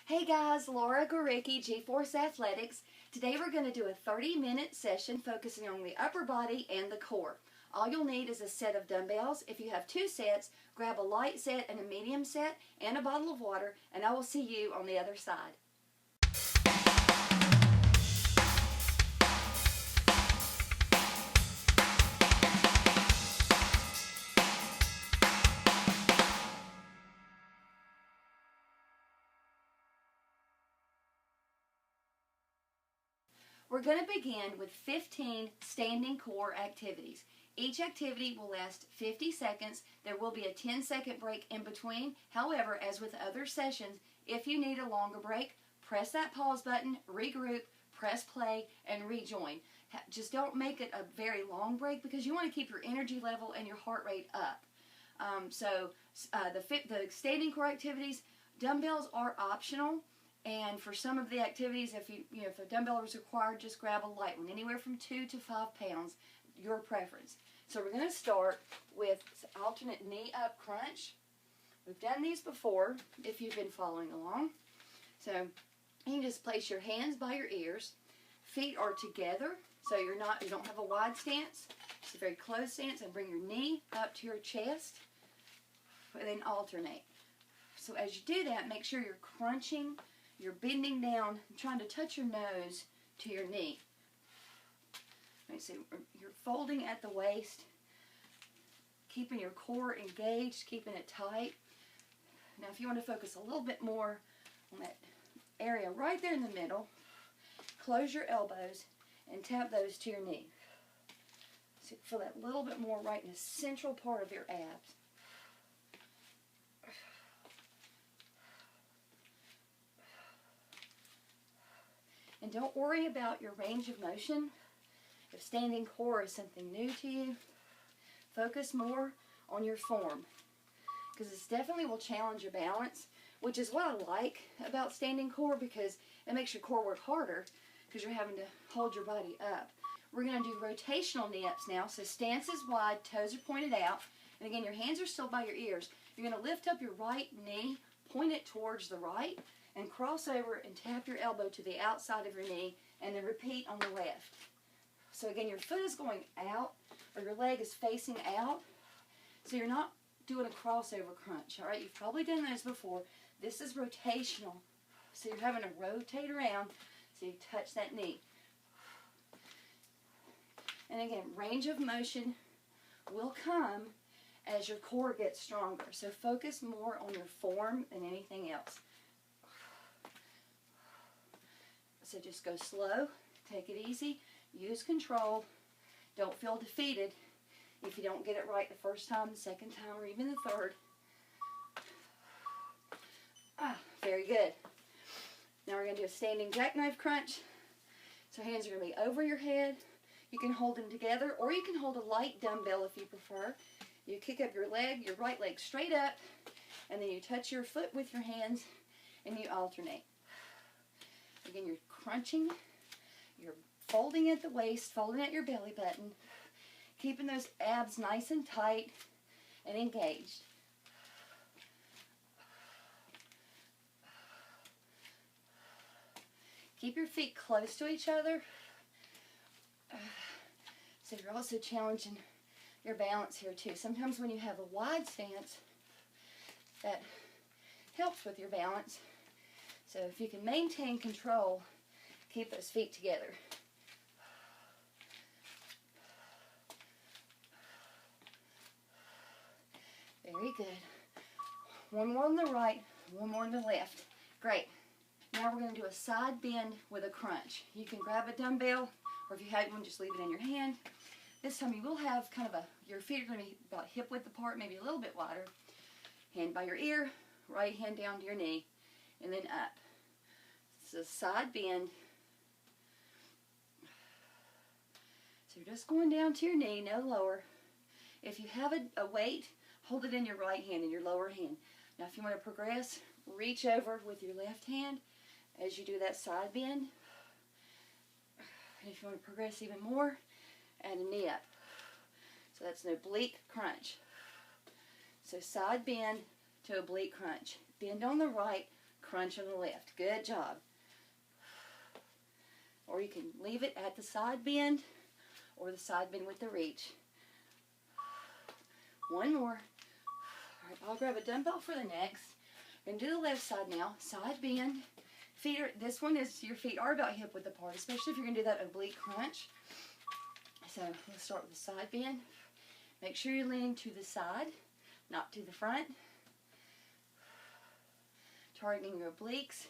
Hey guys, Laura Gorycki, G-Force Athletics. Today we're going to do a 30-minute session focusing on the upper body and the core. All you'll need is a set of dumbbells. If you have 2 sets, grab a light set and a medium set and a bottle of water, and I will see you on the other side. We're going to begin with 15 standing core activities. Each activity will last 50 seconds. There will be a 10-second break in between. However, as with other sessions, if you need a longer break, press that pause button, regroup, press play, and rejoin. Just don't make it a very long break because you want to keep your energy level and your heart rate up. The standing core activities, dumbbells are optional. And for some of the activities, if a dumbbell is required, just grab a light one, anywhere from 2 to 5 pounds, your preference. So we're going to start with alternate knee-up crunch. We've done these before, if you've been following along. So you can just place your hands by your ears. Feet are together, so you don't have a wide stance. It's a very close stance, and bring your knee up to your chest, and then alternate. So as you do that, make sure you're crunching. You're bending down, trying to touch your nose to your knee. Right, so you're folding at the waist, keeping your core engaged, keeping it tight. Now if you want to focus a little bit more on that area right there in the middle, close your elbows and tap those to your knee. So you feel that little bit more right in the central part of your abs. And don't worry about your range of motion. If standing core is something new to you, focus more on your form, because this definitely will challenge your balance, which is what I like about standing core, because it makes your core work harder because you're having to hold your body up. We're going to do rotational knee-ups now. So stance is wide, toes are pointed out, and again your hands are still by your ears. You're going to lift up your right knee, point it towards the right, and cross over and tap your elbow to the outside of your knee, and then repeat on the left. So again, your foot is going out, or your leg is facing out, so you're not doing a crossover crunch. All right, you've probably done those before. This is rotational, so you're having to rotate around so you touch that knee. And again, range of motion will come as your core gets stronger, so focus more on your form than anything else. So just go slow, take it easy, use control. Don't feel defeated if you don't get it right the first time, the second time, or even the third. Very good. Now we're going to do a standing jackknife crunch. So hands are going to be over your head. You can hold them together, or you can hold a light dumbbell if you prefer. You kick up your right leg straight up, and then you touch your foot with your hands, and you alternate. Again, you're crunching, you're folding at the waist, folding at your belly button, keeping those abs nice and tight and engaged. Keep your feet close to each other. So you're also challenging your balance here too. Sometimes when you have a wide stance, that helps with your balance. So if you can maintain control, keep those feet together. Very good. One more on the right, one more on the left. Great. Now we're going to do a side bend with a crunch. You can grab a dumbbell, or if you have one, just leave it in your hand. This time you will have kind of your feet are going to be about hip width apart, maybe a little bit wider. Hand by your ear, right hand down to your knee, and then up. It's a side bend. So you're just going down to your knee, no lower. If you have a weight, hold it in your right hand and your lower hand. Now if you want to progress, reach over with your left hand as you do that side bend. And if you want to progress even more, add a knee up. So that's an oblique crunch. So side bend to oblique crunch. Bend on the right, crunch on the left. Good job. Or you can leave it at the side bend or the side bend with the reach. One more. All right, I'll grab a dumbbell for the next. And do the left side now. Side bend. Feet are, this one is, your feet are about hip width apart, especially if you're going to do that oblique crunch. So let's start with the side bend. Make sure you're leaning to the side, not to the front. Targeting your obliques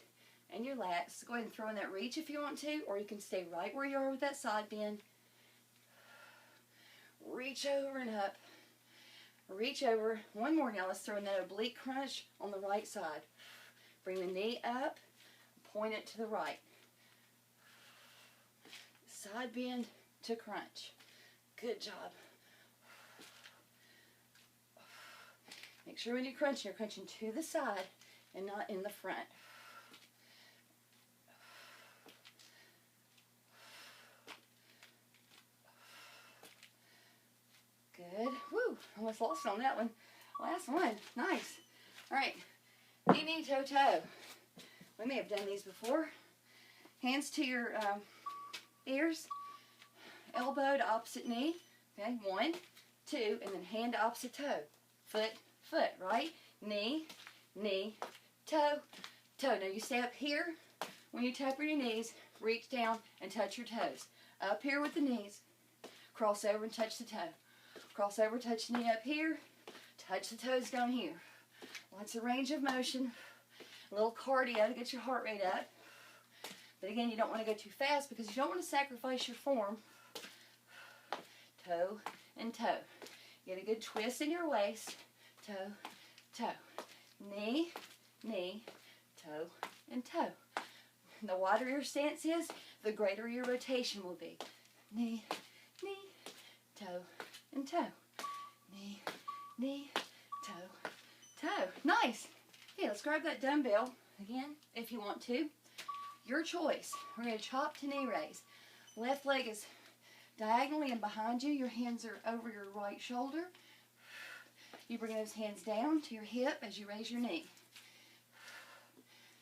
and your lats. Go ahead and throw in that reach if you want to, or you can stay right where you are with that side bend. Reach over and up. Reach over. One more now. Let's throw in that oblique crunch on the right side. Bring the knee up. Point it to the right. Side bend to crunch. Good job. Make sure when you're crunching to the side and not in the front. Good. Woo! Almost lost on that one. Last one. Nice. All right. Knee, knee, toe, toe. We may have done these before. Hands to your ears. Elbow to opposite knee. Okay. 1, 2, and then hand to opposite toe. Foot, foot. Right? Knee, knee, toe, toe. Now you stay up here. When you tap your knees, reach down and touch your toes. Up here with the knees. Cross over and touch the toe. Cross over, touch the knee up here. Touch the toes down here. Lots of range of motion. A little cardio to get your heart rate up. But again, you don't want to go too fast because you don't want to sacrifice your form. Toe and toe. Get a good twist in your waist. Toe, toe. Knee, knee, toe, and toe. The wider your stance is, the greater your rotation will be. Knee, knee, toe, and toe. Knee, knee, toe, toe. Nice. Okay, let's grab that dumbbell again if you want to. Your choice. We're going to chop to knee raise. Left leg is diagonally and behind you. Your hands are over your right shoulder. You bring those hands down to your hip as you raise your knee.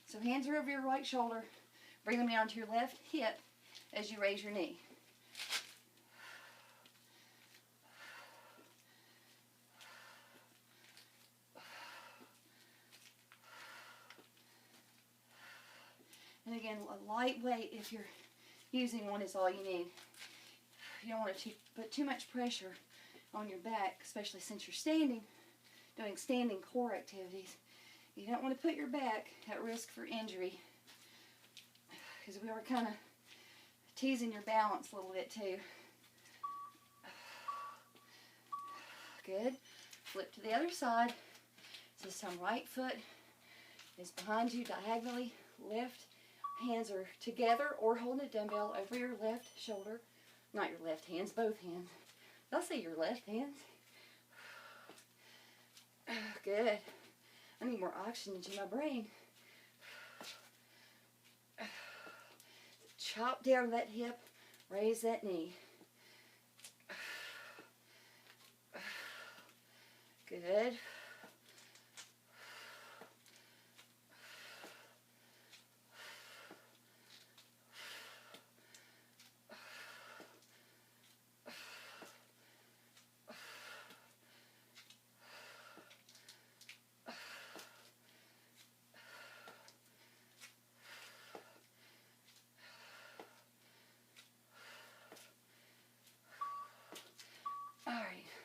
So hands are over your right shoulder. Bring them down to your left hip as you raise your knee. And again, a light weight if you're using one is all you need. You don't want to put too much pressure on your back, especially since you're standing, doing standing core activities. You don't want to put your back at risk for injury because we are kind of teasing your balance a little bit too. Good. Flip to the other side. So this time right foot is behind you diagonally. Lift. Hands are together or holding a dumbbell over your left shoulder. Not your left hands, both hands. I'll say your left hands. Good. I need more oxygen to my brain. Chop down that hip, raise that knee. Good.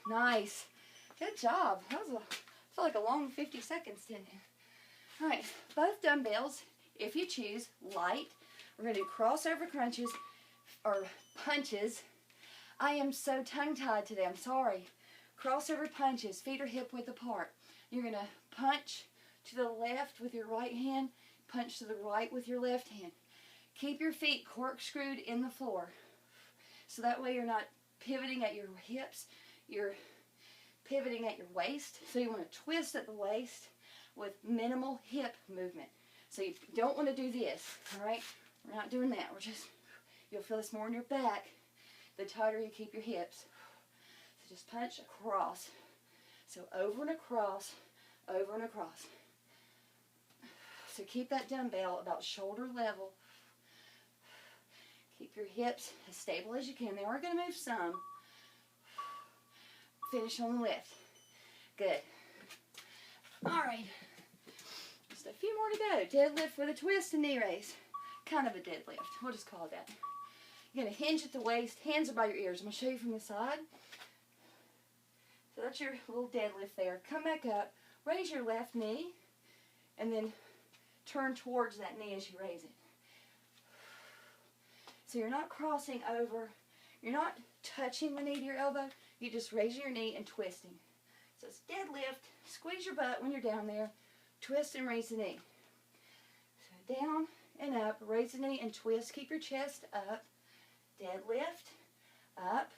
Nice. Good job. That was felt like a long 50 seconds, didn't it? Alright, both dumbbells, if you choose, light. We're going to do crossover crunches, or punches. I am so tongue-tied today, I'm sorry. Crossover punches, feet are hip width apart. You're going to punch to the left with your right hand, punch to the right with your left hand. Keep your feet corkscrewed in the floor. So that way you're not pivoting at your hips. You're pivoting at your waist, so you want to twist at the waist with minimal hip movement. So you don't want to do this, all right? We're not doing that. We're just, you'll feel this more in your back the tighter you keep your hips. So just punch across. So over and across, over and across. So keep that dumbbell about shoulder level. Keep your hips as stable as you can. They are going to move some. Finish on the lift. Good. All right. Just a few more to go. Deadlift with a twist and knee raise. Kind of a deadlift. We'll just call it that. You're going to hinge at the waist. Hands are by your ears. I'm going to show you from the side. So that's your little deadlift there. Come back up. Raise your left knee. And then turn towards that knee as you raise it. So you're not crossing over. You're not touching the knee to your elbow. You're just raising your knee and twisting. So it's deadlift. Squeeze your butt when you're down there. Twist and raise the knee. So down and up. Raise the knee and twist. Keep your chest up. Deadlift. Up.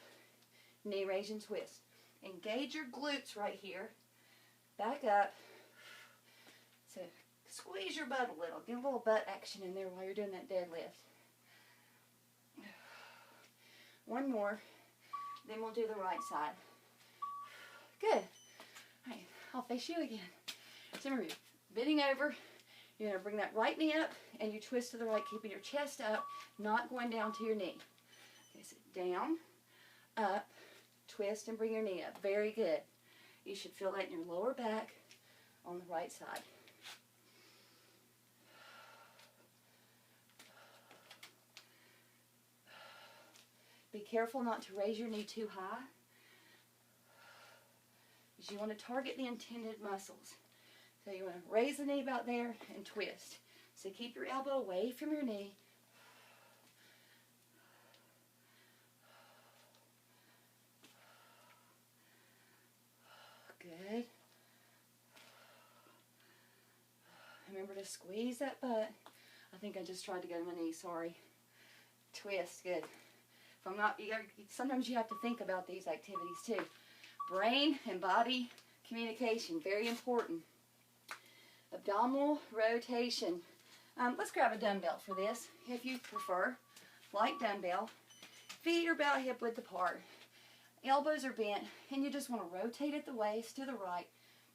Knee raise and twist. Engage your glutes right here. Back up. So squeeze your butt a little. Get a little butt action in there while you're doing that deadlift. One more. Then we'll do the right side. Good. All right, I'll face you again. So remember, bending over. You're going to bring that right knee up and you twist to the right, keeping your chest up, not going down to your knee. Okay, so down, up, twist, and bring your knee up. Very good. You should feel that in your lower back on the right side. Be careful not to raise your knee too high, because you want to target the intended muscles. So you want to raise the knee about there and twist. So keep your elbow away from your knee. Good. Remember to squeeze that butt. I think I just tried to go to my knee, sorry. Twist, good. If I'm not, sometimes you have to think about these activities too. Brain and body communication, very important. Abdominal rotation. Let's grab a dumbbell for this, if you prefer. Light dumbbell. Feet are about hip width apart. Elbows are bent, and you just want to rotate at the waist to the right,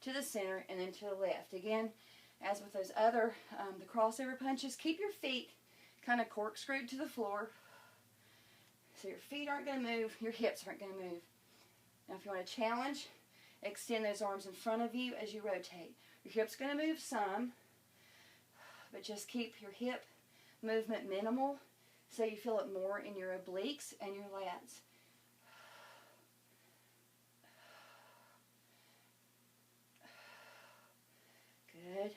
to the center, and then to the left. Again, as with those other, the crossover punches, keep your feet kind of corkscrewed to the floor. So your feet aren't going to move, your hips aren't going to move. Now if you want to challenge, extend those arms in front of you as you rotate. Your hip's going to move some, but just keep your hip movement minimal so you feel it more in your obliques and your lats. Good.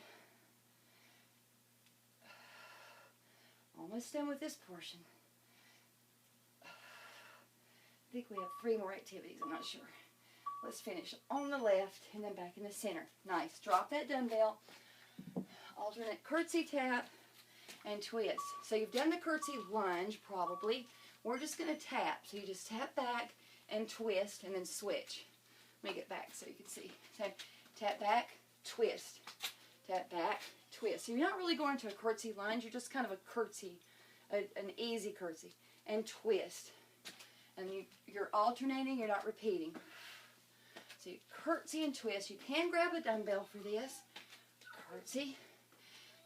Almost done with this portion. I think we have 3 more activities, I'm not sure. Let's finish on the left and then back in the center. Nice. Drop that dumbbell. Alternate curtsy tap and twist. So you've done the curtsy lunge probably. We're just going to tap. So you just tap back and twist and then switch. Let me get back so you can see. So tap back, twist. Tap back, twist. So you're not really going to a curtsy lunge. You're just kind of a curtsy, an easy curtsy. And twist. And you're alternating, you're not repeating. So you curtsy and twist. You can grab a dumbbell for this. Curtsy.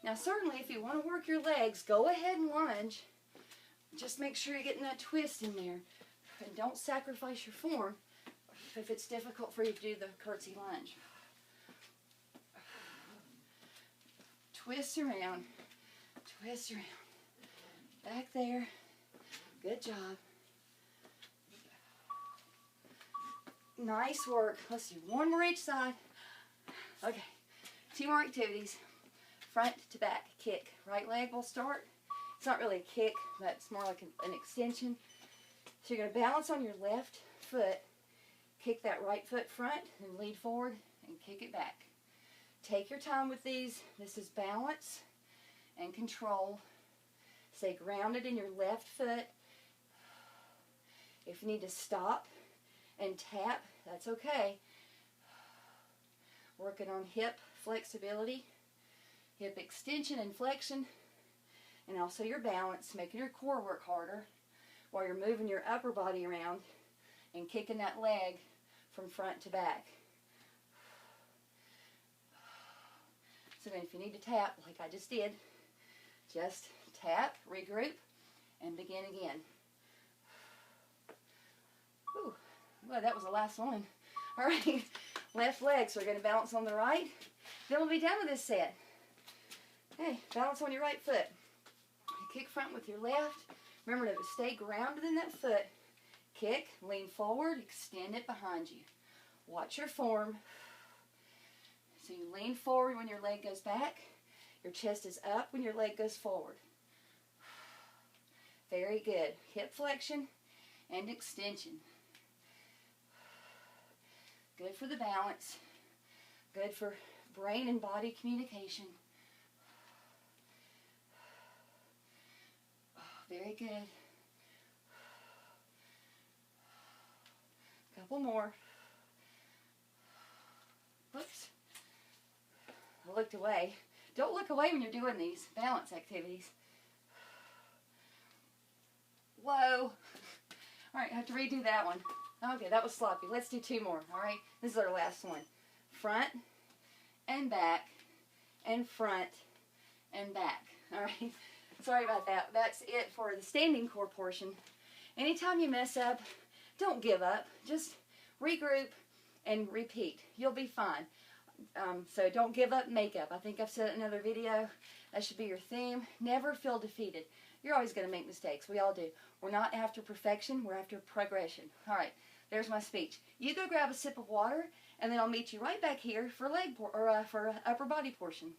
Now certainly if you want to work your legs, go ahead and lunge. Just make sure you're getting that twist in there. And don't sacrifice your form if it's difficult for you to do the curtsy lunge. Twist around. Twist around. Back there. Good job. Nice work. Let's do 1 more each side. Okay, 2 more activities. Front to back kick. Right leg will start. It's not really a kick, but it's more like an extension. So you're going to balance on your left foot, kick that right foot front, and lead forward and kick it back. Take your time with these. This is balance and control. Stay grounded in your left foot. If you need to stop and tap, that's okay. Working on hip flexibility, hip extension and flexion, and also your balance, making your core work harder while you're moving your upper body around and kicking that leg from front to back. So then if you need to tap, like I just did, just tap, regroup, and begin again. Whew. Well, that was the last one. All right, left leg, so we're going to balance on the right. Then we'll be done with this set. Okay, balance on your right foot. Kick front with your left. Remember to stay grounded in that foot. Kick, lean forward, extend it behind you. Watch your form. So you lean forward when your leg goes back. Your chest is up when your leg goes forward. Very good. Hip flexion and extension. Good for the balance. Good for brain and body communication. Very good. Couple more. Oops. I looked away. Don't look away when you're doing these balance activities. Whoa. All right, I have to redo that one. Okay, that was sloppy. Let's do 2 more, all right? This is our last one. Front and back and front and back, all right? Sorry about that. That's it for the standing core portion. Anytime you mess up, don't give up. Just regroup and repeat. You'll be fine. So don't give up, make up. I think I've said it in another video. That should be your theme. Never feel defeated. You're always going to make mistakes. We all do. We're not after perfection. We're after progression. All right. There's my speech. You go grab a sip of water, and then I'll meet you right back here for for upper body portion.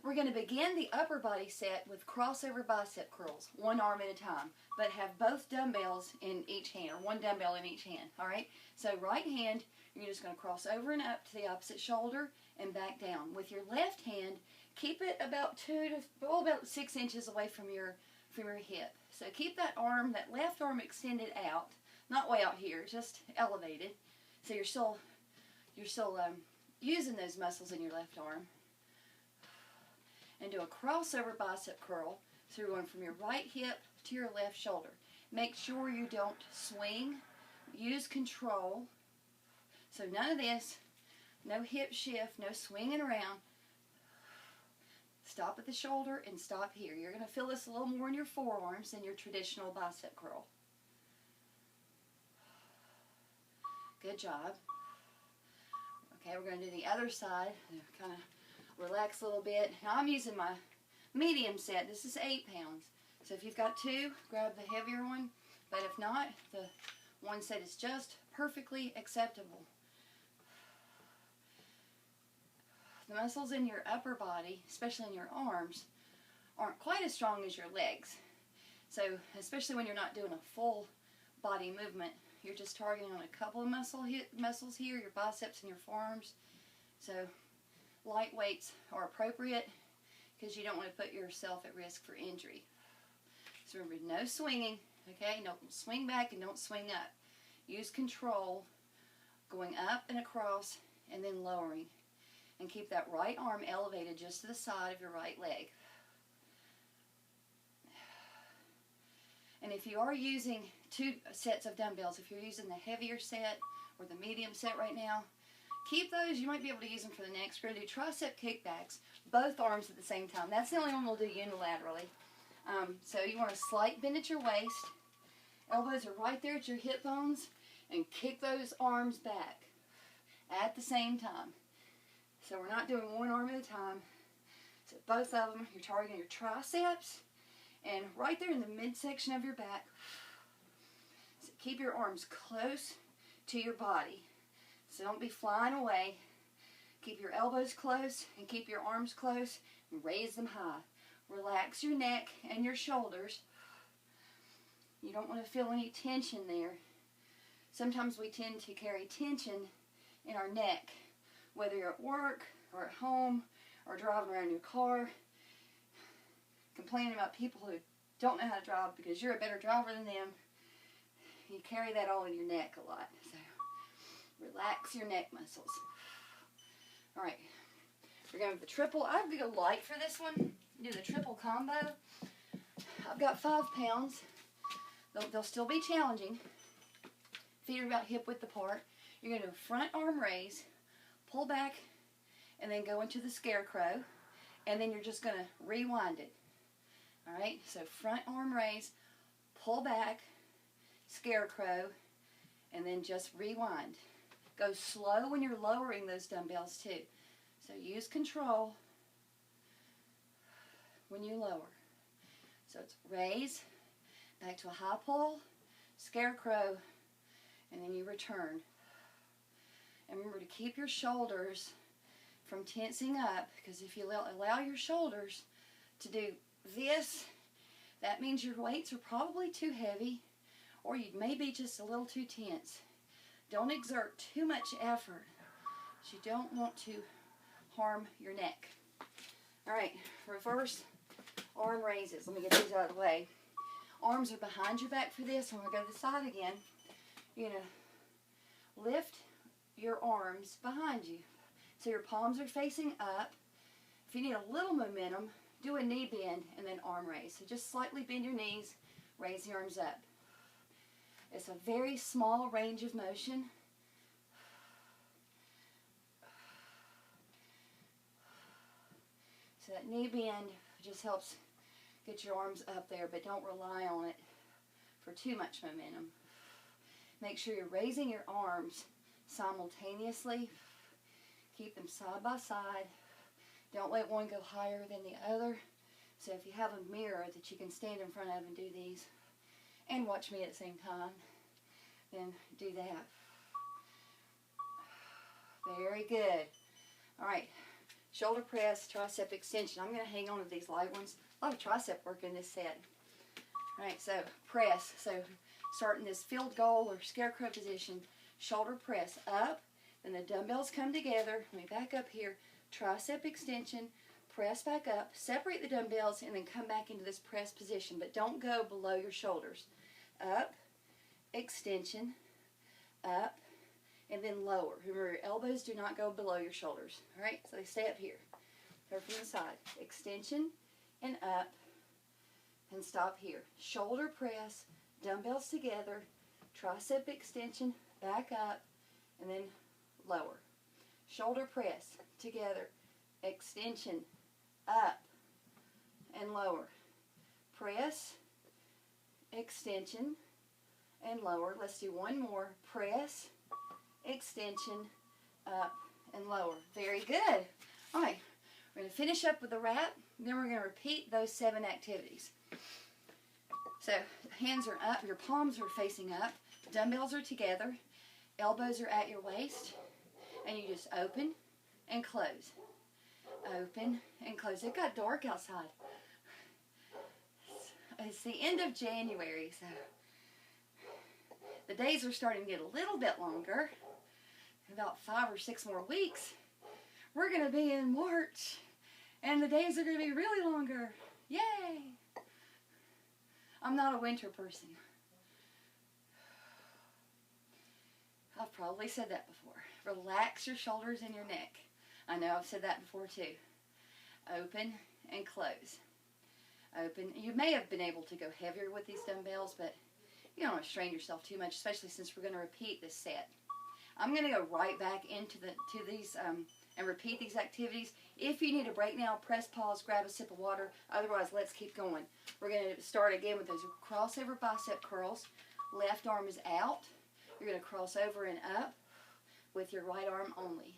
We're going to begin the upper body set with crossover bicep curls, 1 arm at a time, but have both dumbbells in each hand, or 1 dumbbell in each hand, all right? So right hand, you're just going to cross over and up to the opposite shoulder and back down. With your left hand, keep it about 6 inches away from your hip. So keep that left arm extended out, not way out here, just elevated. So you're still using those muscles in your left arm. And do a crossover bicep curl. So you're going from your right hip to your left shoulder. Make sure you don't swing. Use control. So none of this. No hip shift. No swinging around. Stop at the shoulder and stop here. You're going to feel this a little more in your forearms than your traditional bicep curl. Good job. Okay, we're going to do the other side. Kind of relax a little bit. Now I'm using my medium set. This is 8 pounds. So if you've got 2, grab the heavier one. But if not, the one set is just perfectly acceptable. The muscles in your upper body, especially in your arms, aren't quite as strong as your legs. So especially when you're not doing a full body movement, you're just targeting on a couple of muscles here, your biceps and your forearms. So light weights are appropriate because you don't want to put yourself at risk for injury. So remember, no swinging, okay? Don't swing back and don't swing up. Use control, going up and across and then lowering. And keep that right arm elevated just to the side of your right leg. And if you are using 2 sets of dumbbells, if you're using the heavier set or the medium set right now, keep those. You might be able to use them for the next. We're going to do tricep kickbacks, both arms at the same time. That's the only one we'll do unilaterally. So you want a slight bend at your waist. Elbows are right there at your hip bones. And kick those arms back at the same time. So we're not doing 1 arm at a time. So both of them, you're targeting your triceps. And right there in the midsection of your back. So keep your arms close to your body. So don't be flying away. Keep your elbows close and keep your arms close and raise them high. Relax your neck and your shoulders. You don't want to feel any tension there. Sometimes we tend to carry tension in our neck, whether you're at work or at home or driving around your car, complaining about people who don't know how to drive because you're a better driver than them. You carry that all in your neck a lot. So relax your neck muscles. All right, we're going with the triple. I've got a light for this one. Do the triple combo. I've got 5 pounds. They'll still be challenging. Feet are about hip width apart. You're going to do a front arm raise, pull back, and then go into the Scarecrow. And then you're just going to rewind it. All right, so front arm raise, pull back, Scarecrow, and then just rewind. Go slow when you're lowering those dumbbells too. So use control when you lower. So it's raise, back to a high pull, Scarecrow, and then you return. And remember to keep your shoulders from tensing up, because if you allow your shoulders to do this, that means your weights are probably too heavy, or you may be just a little too tense. Don't exert too much effort. You don't want to harm your neck. All right, reverse arm raises. Let me get these out of the way. Arms are behind your back for this. I'm going to go to the side again. You're going to lift your arms behind you. So your palms are facing up. If you need a little momentum, do a knee bend and then arm raise. So just slightly bend your knees, raise the arms up. It's a very small range of motion. So that knee bend just helps get your arms up there, but don't rely on it for too much momentum. Make sure you're raising your arms simultaneously. Keep them side by side. Don't let one go higher than the other. So if you have a mirror that you can stand in front of and do these, and watch me at the same time, then do that. Very good. All right, shoulder press, tricep extension. I'm going to hang on to these light ones. A lot of tricep work in this set. All right, so press. So start in this field goal or Scarecrow position. Shoulder press up, then the dumbbells come together. Let me back up here. Tricep extension, press back up, separate the dumbbells, and then come back into this press position, but don't go below your shoulders. Up, extension, up, and then lower. Remember, your elbows do not go below your shoulders. All right, so they stay up here. Go from the side. Extension and up, and stop here. Shoulder press, dumbbells together, tricep extension, back up, and then lower. Shoulder press, together, extension, up, and lower. Press, extension, and lower. Let's do one more. Press, extension, up, and lower. Very good. All right, we're going to finish up with the wrap, then we're going to repeat those 7 activities. So, hands are up, your palms are facing up, dumbbells are together, elbows are at your waist, and you just open and close. Open and close. It got dark outside. It's the end of January, so the days are starting to get a little bit longer. In about 5 or 6 more weeks, we're going to be in March, and the days are going to be really longer. Yay! I'm not a winter person. I've probably said that before. Relax your shoulders and your neck. I know I've said that before too. Open and close. Open. You may have been able to go heavier with these dumbbells, but you don't want to strain yourself too much, especially since we're going to repeat this set. I'm going to go right back into these and repeat these activities. If you need a break now, press pause, grab a sip of water. Otherwise, let's keep going. We're going to start again with those crossover bicep curls. Left arm is out. You're going to cross over and up with your right arm only.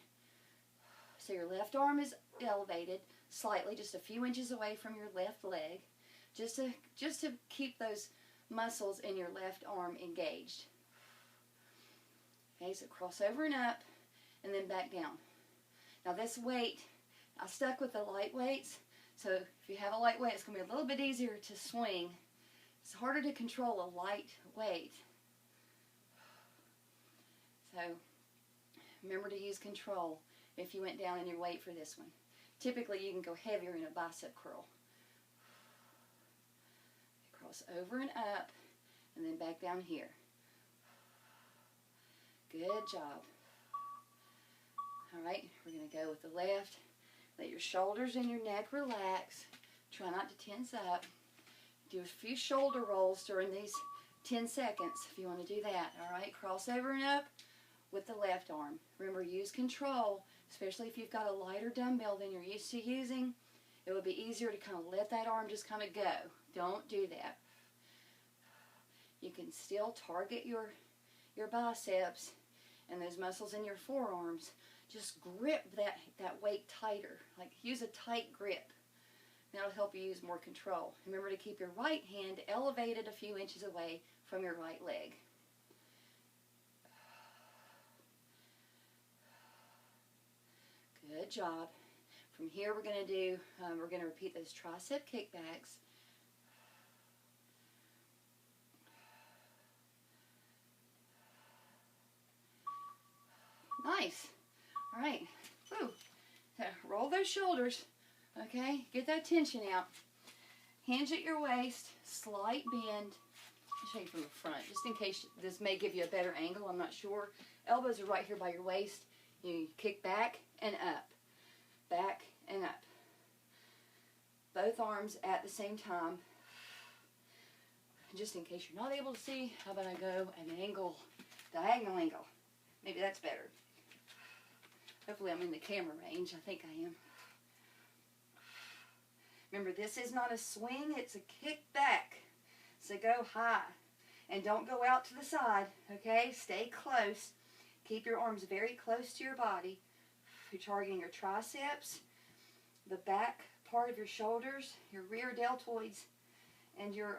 So your left arm is elevated slightly, just a few inches away from your left leg, just to keep those muscles in your left arm engaged. Okay, so cross over and up, and then back down. Now this weight, I stuck with the light weights, so if you have a light weight, it's going to be a little bit easier to swing. It's harder to control a light weight. So remember to use control if you went down in your weight for this one. Typically you can go heavier in a bicep curl. Cross over and up, and then back down here. Good job. All right, we're going to go with the left. Let your shoulders and your neck relax. Try not to tense up. Do a few shoulder rolls during these 10 seconds if you want to do that. All right, cross over and up with the left arm. Remember, use control, especially if you've got a lighter dumbbell than you're used to using. It would be easier to kind of let that arm just kind of go. Don't do that. You can still target your biceps and those muscles in your forearms. Just grip that weight tighter. Like, use a tight grip. That'll help you use more control. Remember to keep your right hand elevated a few inches away from your right leg. Good job. From here we're going to repeat those tricep kickbacks. Nice. All right. Woo. Roll those shoulders. Okay. Get that tension out. Hinge at your waist. Slight bend. I'll show you from the front, just in case this may give you a better angle. I'm not sure. Elbows are right here by your waist. You kick back and up. Back and up. Both arms at the same time. Just in case you're not able to see, how about I go an angle, diagonal angle. Maybe that's better. Hopefully I'm in the camera range. I think I am. Remember, this is not a swing, it's a kick back. So go high. And don't go out to the side, okay? Stay close. Keep your arms very close to your body. You're targeting your triceps, the back part of your shoulders, your rear deltoids, and your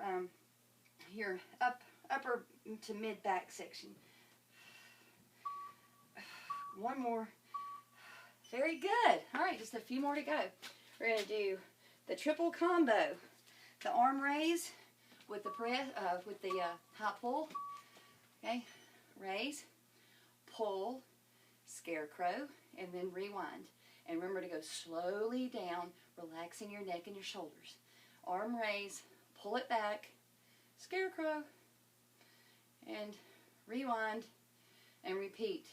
upper to mid back section. One more. Very good. All right, just a few more to go. We're going to do the triple combo. The arm raise with the press, high pull. Okay, raise, pull, scarecrow, and then rewind. And remember to go slowly down, relaxing your neck and your shoulders. Arm raise, pull it back, scarecrow, and rewind, and repeat.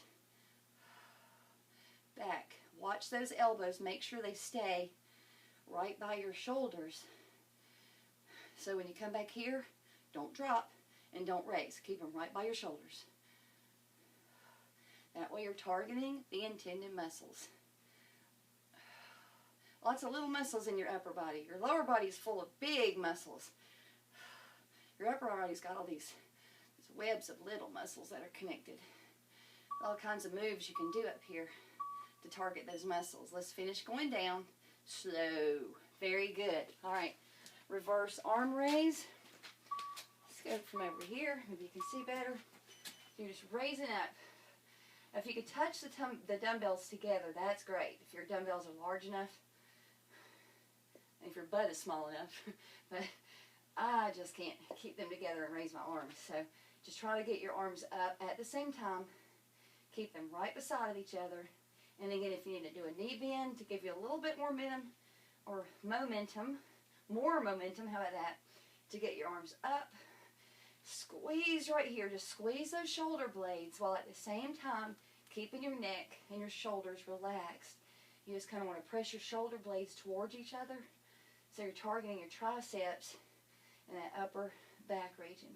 Back. Watch those elbows. Make sure they stay right by your shoulders. So when you come back here, don't drop and don't raise. Keep them right by your shoulders. That way you're targeting the intended muscles. Lots of little muscles in your upper body. Your lower body is full of big muscles. Your upper body's got all these webs of little muscles that are connected. All kinds of moves you can do up here to target those muscles. Let's finish going down slow. Very good. All right. Reverse arm raise. Let's go from over here. Maybe you can see better. You're just raising up. If you could touch the dumbbells together, that's great. If your dumbbells are large enough, and if your butt is small enough, but I just can't keep them together and raise my arms. So just try to get your arms up at the same time. Keep them right beside each other. And again, if you need to do a knee bend to give you a little bit more momentum, how about that? To get your arms up. Squeeze right here. Just squeeze those shoulder blades while at the same time keeping your neck and your shoulders relaxed. You just kind of want to press your shoulder blades towards each other. So you're targeting your triceps and that upper back region.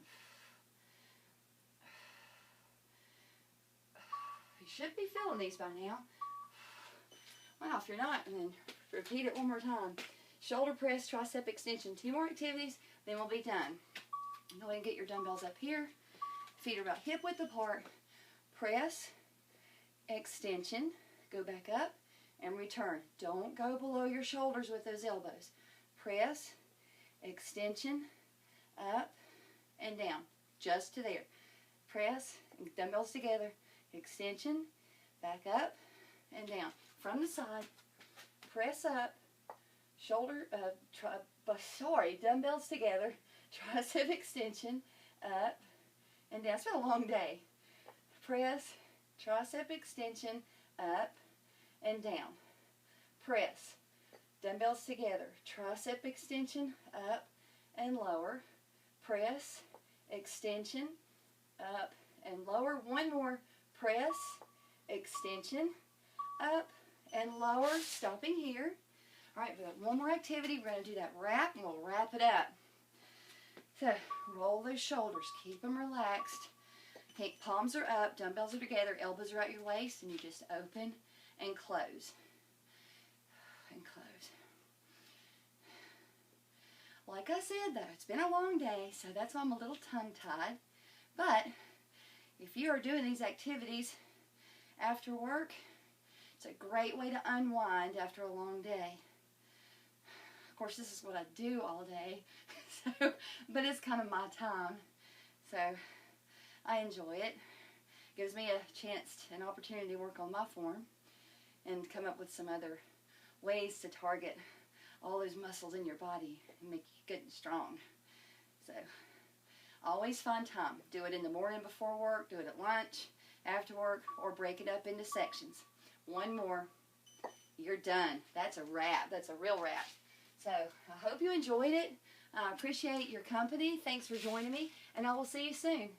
You should be feeling these by now. Well, if you're not, then repeat it one more time. Shoulder press, tricep extension. 2 more activities, then we'll be done. Go ahead and get your dumbbells up here. Feet are about hip width apart. Press, extension, go back up, and return. Don't go below your shoulders with those elbows. Press, extension, up, and down. Just to there. Press, dumbbells together, extension, back up, and down. From the side, press up, dumbbells together, tricep extension, up and down. It's been a long day. Press, tricep extension, up and down. Press, dumbbells together, tricep extension, up and lower. Press, extension, up and lower. One more. Press, extension, up and lower, stopping here. All right, we got one more activity. We're going to do that wrap, and we'll wrap it up. So roll those shoulders, keep them relaxed. Take palms are up, dumbbells are together, elbows are at your waist, and you just open and close. And close. Like I said though, it's been a long day, so that's why I'm a little tongue-tied. But if you are doing these activities after work, it's a great way to unwind after a long day. Of course, this is what I do all day, but it's kind of my time. So I enjoy it. Gives me a chance, an opportunity to work on my form and come up with some other ways to target all those muscles in your body and make you good and strong. So always find time. Do it in the morning before work, do it at lunch, after work, or break it up into sections. One more, you're done. That's a wrap. That's a real wrap. So I hope you enjoyed it. I appreciate your company. Thanks for joining me, and I will see you soon.